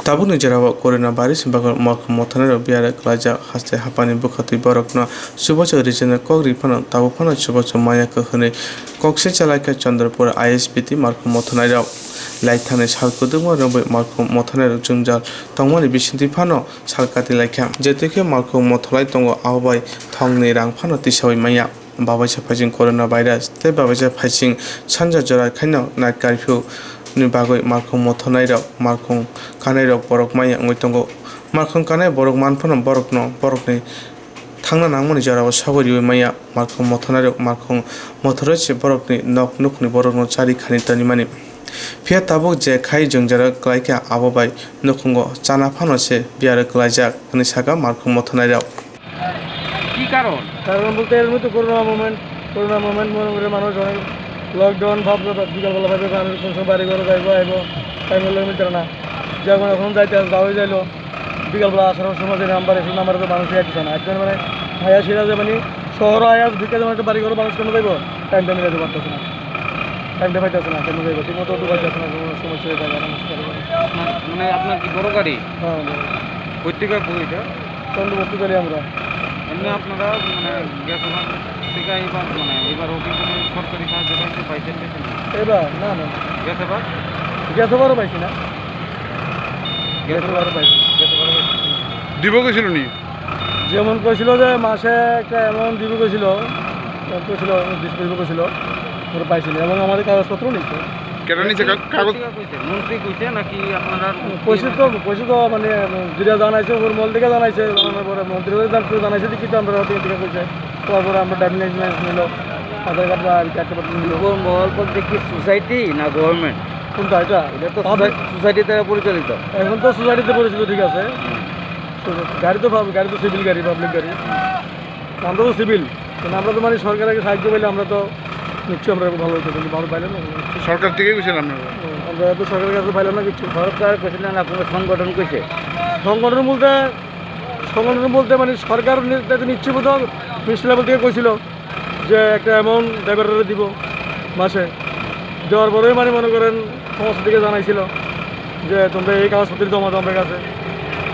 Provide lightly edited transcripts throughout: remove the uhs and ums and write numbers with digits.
Tabuk ni jarawa korona baris bagar mak mothana biara klaja haste hapani bukati borokna subocho regional kok rifana tabuk phana subocho maya kahune kokse chalaika chandrapur ISPT mak mothana rao laithane salkudungma robai mak mothana jungjal tongmani bisinti phano salkati laikha jeteke mak motholai tongo awbai thongni rang phano tisawi maya babaisa phajing corona virus te babaisa phajing sanja jora khaino na curfew ni bagoi markhong mothonai rok markhong kanai rok borok maya ngoi tongo markhong kanai borok manphano borok ni thangna nangmani jarao sabori maya markhong mothonai rok markhong mothore se borok ni nok nukni borok no chari khani tani mani pia tabuk je khai jongjara klaika abobai nukhungo chana phano se biara klaijak ni saka markhong mothonai rok কি কারণ বলতে এর মধ্যে corona moment মনে করে মানুষ অনেক lockdown ভাবলো বিকালবেলা ভাবে মানুষ কোন সময় বাড়ি ঘরে যাইবো আইবো টাইম হলে মিটার না যখন এখন যাইতে যাওয়াই যাইলো বিকালবেলা আসার সময় যে নাম্বার এসে নাম্বার তো মানুষ একটু না একজন মানে ভাইয়া সেরা যে মানে শহর আয়া ঢুকে যেমন একটা বাড়ি ঘরে মানুষ কেন যাইবো টাইমটা মিলাইতে পারতেছে না টাইমটা পাইতেছে না কেন যাইবো ঠিক মতো তো পাইতেছে না কোনো সমস্যা হয়ে যায় মানে আপনার কি বড় গাড়ি হ্যাঁ পত্রিকা বইটা চন্দ্রবর্তী করি আমরা এমনি আপনারা মানে গ্যাস থেকে এবার মানে এবারও কি কোনো সরকারি সাহায্য পাইছেন এবার না না গ্যাস গ্যাসও পাইছি না গ্যাসও পাইছি দিব গেছিল নি যেমন কইছিল যে মাসে একটা অ্যামাউন্ট দিব কইছিল কইছিল ওরা পাইছিল এবং আমাদের কাগজপত্র নিচ্ছে কেটে নিচ্ছে কাগজ মন্ত্রী কইছে নাকি আপনারা কইছে তো মানে যেটা জানাইছে ওর মল থেকে জানাইছে জানানোর পরে মন্ত্রী জানাইছে যে কিন্তু আমরা ওদিকে থেকে কইছে তারপরে আমরা ড্রাইভিং লাইসেন্স নিল আধার কার্ড আর কার্ড নিল মহল বলতে কি সোসাইটি না গভর্নমেন্ট কোনটা এটা তো সোসাইটি দ্বারা পরিচালিত এখন তো সোসাইটিতে পরিচিত ঠিক আছে গাড়ি তো সিভিল গাড়ি পাবলিক গাড়ি আমরা তো সিভিল কিন্তু আমরা তো মানে সরকারকে সাহায্য পাইলে আমরা তো নিশ্চয়ই আমরা ভালো হইতো কিন্তু ভালো পাইলাম না সরকার থেকে গেছিলাম আমরা তো সরকারের কাছে পাইলাম না কিছু সরকার কইছিলেন না কোনো সংগঠন কইছে সংগঠন বলতে মানে সরকার নিশ্চয় বোধ মিনিস্টার লেভেল থেকে কইছিল যে একটা অ্যামাউন্ট ড্রাইভাররা দিব মাসে দেওয়ার পরেই মানে মনে করেন সমস্ত দিকে জানাইছিল যে তোমরা এই কাগজপত্র জমা দাও আমার কাছে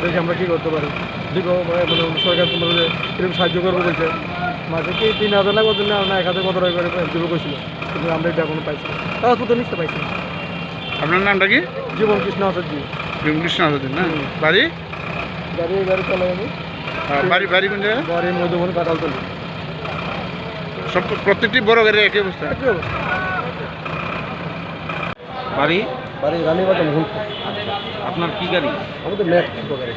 দেখি আমরা কী করতে পারি দিব মানে সরকার তোমরা যে এরকম সাহায্য করবো বলছে মাসে কি 3,000 না কত না 1,000 কত টাকা করে দিব কইছিল কিন্তু আমরা এটা এখনো পাইছি কাগজপত্র নিতে পাইছি আপনার নামটা কি জীবন কৃষ্ণ আচার্য না বাড়ি গাড়ি চালাই আমি বাড়ি কোন জায়গায় বাড়ি মধুবন কাটালতলি সব প্রত্যেকটি বড় গাড়ি একই অবস্থা বাড়ি রানীবাজার মোহন আপনার কি গাড়ি আমাদের ম্যাক গাড়ি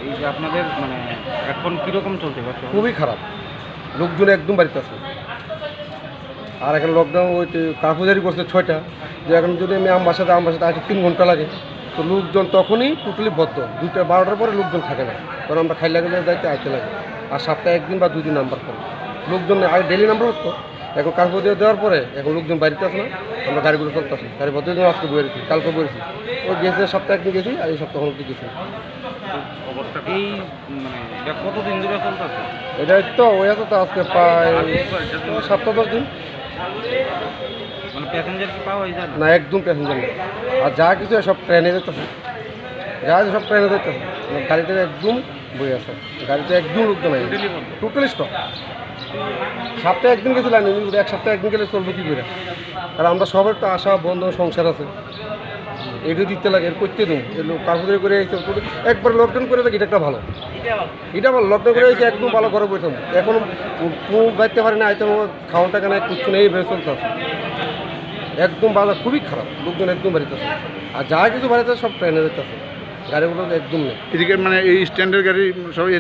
এই যে আপনাদের মানে এখন কীরকম চলতে পারছে খুবই খারাপ লোকজন একদম বাড়িতে আছে আর এখন লকডাউন ওই কারফিউ করছে 6টা যে এখন যদি আমি আমবাসাতে আসতে 3 ঘন্টা লাগে তো লোকজন তখনই টোটালি বদ্ধ 2টা 12টার পরে লোকজন থাকে না কারণ আমরা খাইলা গেলে যাইতে আইতে লাগে আর সপ্তাহে একদিন বা 2 দিন নাম্বার করে লোকজন আগে ডেলি নাম্বার হতো এখন কারফিউ দেওয়ার পরে এখন লোকজন বাড়িতে আসে না আমরা গাড়িগুলো চলতেছি গাড়ি বদ্ধ আজকে বইয়েছি কালকে বইয়েছি ও গেছে সপ্তাহে একদিন গেছি আর এই সপ্তাহ অনেক গেছি অবস্থা এই মানে এটা কতদিন ধরে চলতেছে এটা তো ওই তো আজকে প্রায় 7-10 দিন মানে প্যাসেঞ্জার কি পাওয়া যায় না একদম প্যাসেঞ্জার নেই আর যা কিছু সব ট্রেনে যেতেছে সব ট্রেনে যেতেছে গাড়িতে একদম বই আছে গাড়িতে একদম লোকজন নাই টোটালি স্টপ সপ্তাহে একদিন গেছে লাইনে এক সপ্তাহে একদিন গেলে চলবো কী করে আর আমরা সবার তো আশা বন্ধ সংসার আছে এটা দিতে লাগে এর করতে দিন এগুলো কারফিউ করে একবার লকডাউন করে থাকি এটা একটা ভালো লকডাউন করে একদম ভালো ঘরে বসে এখন বাইতে পারে না আইতে খাওয়াটা কেন কিচ্ছু নেই বেড়ে চলতে আছে একদম বাজার খুবই খারাপ লোকজন একদম বাড়িতে আছে আর যা কিছু বাড়িতে সব ট্রেনে যেতে আছে গাড়িগুলো একদম নেই এদিকে মানে এই স্ট্যান্ডের গাড়ি সবাই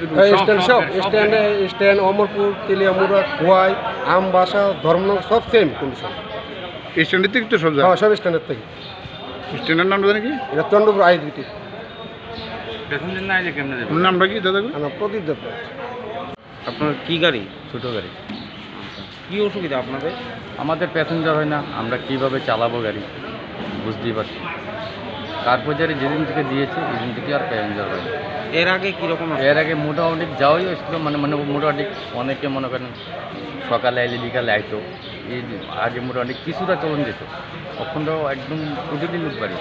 স্ট্যান্ড অমরপুর তেলিয়ামুড়া খোয়াই আমবাসা ধর্মনগর সব সেম কন্ডিশন স্ট্যান্ডের থেকে তো সব হ্যাঁ সব স্ট্যান্ডের থেকে স্ট্যান্ডের নামটা জানি কি এটা চন্দ্রপুর আইডিটি প্যাসেঞ্জার না আইলে কেমনে যাবে নামটা কি দাদা আমার প্রদীপ দত্ত আপনার কি গাড়ি ছোটো গাড়ি কি অসুবিধা আপনাদের আমাদের প্যাসেঞ্জার হয় না আমরা কীভাবে চালাবো গাড়ি বুঝতেই পারছি কার্পোজারি যেদিন থেকে দিয়েছে সেদিন থেকে আর প্যাসেঞ্জার হয় না এর আগে কীরকম এর আগে মোটামুটি যাওয়াই হয়েছিল মানে মোটামুটি অনেকে মনে করেন সকালে আইলে বিকালে আইতো এই আগে মোটামুটি কিছুটা চলন যেত তখন তো একদম প্রতিদিন লোক বাড়ি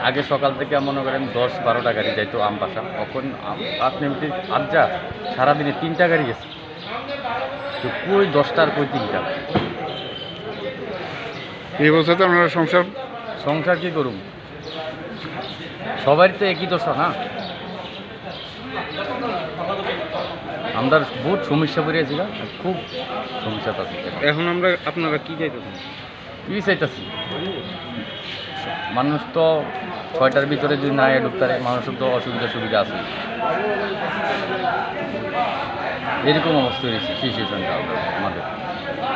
আগে সকাল থেকে মনে করেন 10-12টা গাড়ি যাইতো আমবাসা, এখন 5 মিনিটে আজ্জা সারাদিনে 3টা গাড়ি গেছে। তো কই 10টার কই 3টা। এই অবস্থাতে আপনারা সংসার কী করুন, সবারই তো একই দশা না। আমরা বহুত সমস্যা পড়েছি, খুব সমস্যা আছে। এখন আপনারা কি চাইতেছেন? কী চাইতেছি, মানুষ তো 6টার ভিতরে যদি না ঢুকতে পারে, মানুষের তো সুবিধা আছে। এরকম অবস্থা হয়েছে সিচুয়েশনটা আমাদের।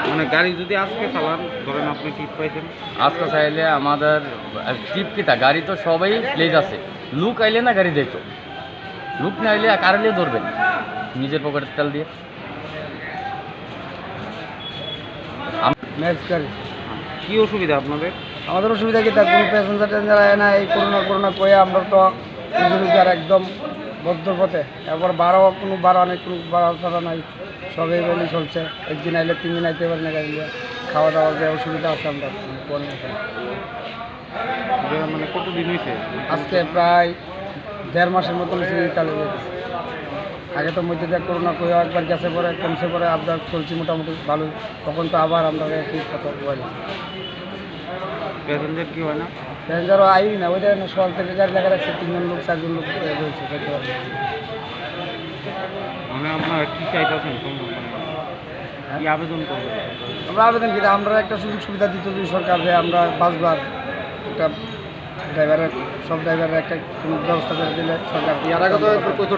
মানে গাড়ি যদি আজকে চালান, ধরেন আপনি টিপ পাইছেন, আজকে চাইলে আমাদের টিপ কিতা, গাড়ি তো সবাই প্লেজ আছে, লুক আইলে না গাড়ি দেখতো, লুক না আইলে কারেলে ধরবেন নিজের পকেটের তেল দিয়ে। নেক্সট গাড়ি কি অসুবিধা আপনাদের? আমাদের অসুবিধা কি, তার কোনো প্যাসেঞ্জার টেঞ্জার আয় না, এই করোনা কয়ে আমরা তো রোজগার একদম বদ্ধ পথে। এরপর কোনো ভাড়া নেই, কোনো ভাড়া ছাড়া নাই, সব এইভাবেই চলছে। একদিন আইলে 3 দিন আইতে পারি না গাড়ি নিয়ে, খাওয়া দাওয়ার যে অসুবিধা আছে আমরা মানে কতদিন হয়েছে? আজকে প্রায় 1.5 মাসের মতন চালু হয়েছে। আগে তো মধ্যে দিয়ে করোনা কয়ে একবার গেছে, পরে কমছে, পরে আমরা চলছি মোটামুটি ভালো। তখন তো আবার আমরা একই কথা বলি, প্যাসেঞ্জার কি হয় না? প্যাসেঞ্জারও আই না, ওই দেখেন সকাল থেকে গাড়ি লাগা রাখছে, 3জন লোক 4জন লোক রয়েছে। মানে আপনারা কি চাইতেছেন? কি আবেদন করবেন? আমরা আবেদন করি, আমরা একটা সুযোগ সুবিধা দিতে যদি সরকার, যে আমরা বাসবার একটা ড্রাইভারের, সব ড্রাইভারের একটা কোনো ব্যবস্থা করে দিলে সরকার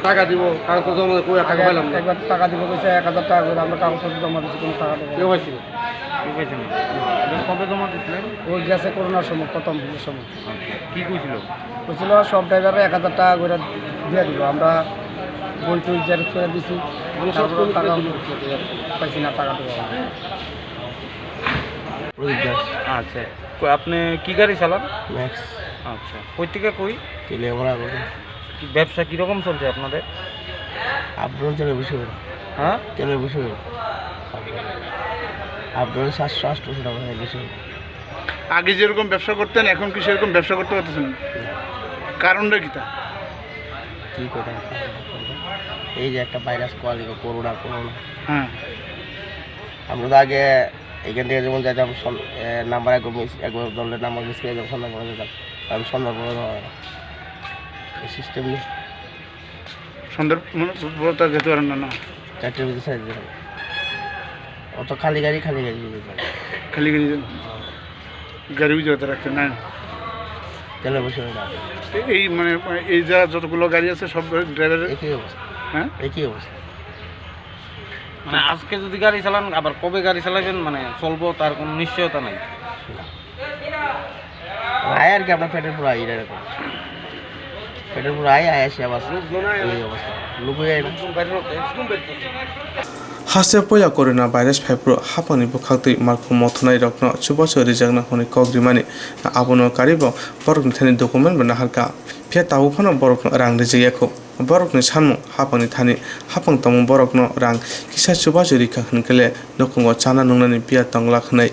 টাকা দিব, কাগজ জমা টাকা পেলাম না। একবার টাকা দিব কইছে 1000 টাকা করে, আমরা কাগজপত্র জমা দিচ্ছি, কোনো টাকা দেবো কেউ হয়েছিল কি পাইছেন? কবে জমা দিচ্ছিলেন? ওই গেছে করোনার সময়, প্রথম সময় কি কইছিল? বলছিল সব ড্রাইভারে 1000 টাকা করে দিয়ে দিব। আমরা বই টই জেরক্স করে দিছি, তারপরে টাকা পাইছি না, টাকা দেবো। আচ্ছা, আপনি কি গাড়ি চালান? ম্যাক্স আচ্ছা, কই থেকে কই? তেলে আমরা ব্যবসা কীরকম চলছে আপনাদের? আপনার তেলে বসে হ্যাঁ, তেলে বসে আপনার 700-800 টাকা বেশি। আগে যেরকম ব্যবসা করতেন এখন কি সেরকম ব্যবসা করতে পারতেছেন না? কারণটা কি তা? কী কথা, এই যে একটা ভাইরাস করোনা, হ্যাঁ, আমরা তো আগে এখান থেকে যেমন যাইতাম, নাম্বার একবার দলের নাম্বার মিস করে যখন সন্ধ্যা করে যেতাম, আমি সন্ধ্যার পরে এই সিস্টেম নেই, সন্ধ্যার বলতে যেতে পারেন না? না, 4টের ভিতরে সাইড যেতাম, অত খালি গাড়ি যেতাম। খালি গাড়ি যেতে রাখতেন না? তেলে বসে এই মানে এই যা যতগুলো গাড়ি আছে সব ড্রাইভারের একই অবস্থা। হ্যাঁ, একই অবস্থা। মানে আজকে যদি গাড়ি চালান, আবার কবে গাড়ি চালাবেন মানে চলবো তার কোনো নিশ্চয়তা নাই। আয় আর কি, আপনার পেটের পুরো আই, এরকম পেটের পুরো আয় আসে আবার এই অবস্থা, লোক হয়ে যায় না। হাসে পয়া করোনা ভাইরাস ফাইপ্रो हापानि बुखाक्तै मार्को मथनाय रखनो सुबस रिजागना हनि कग्रिमानि आबनो कारिबो बरकनि थानि डकुमेन्ट बना हारका फे तावफानो बरकनो रां रिजायाखौ बरकनि सानमु हापानि थानि हापां तमु बरकनो रां किसा सुबस रिखा हनकेले नखंगो चाना नंनानि पिया तंगला खनै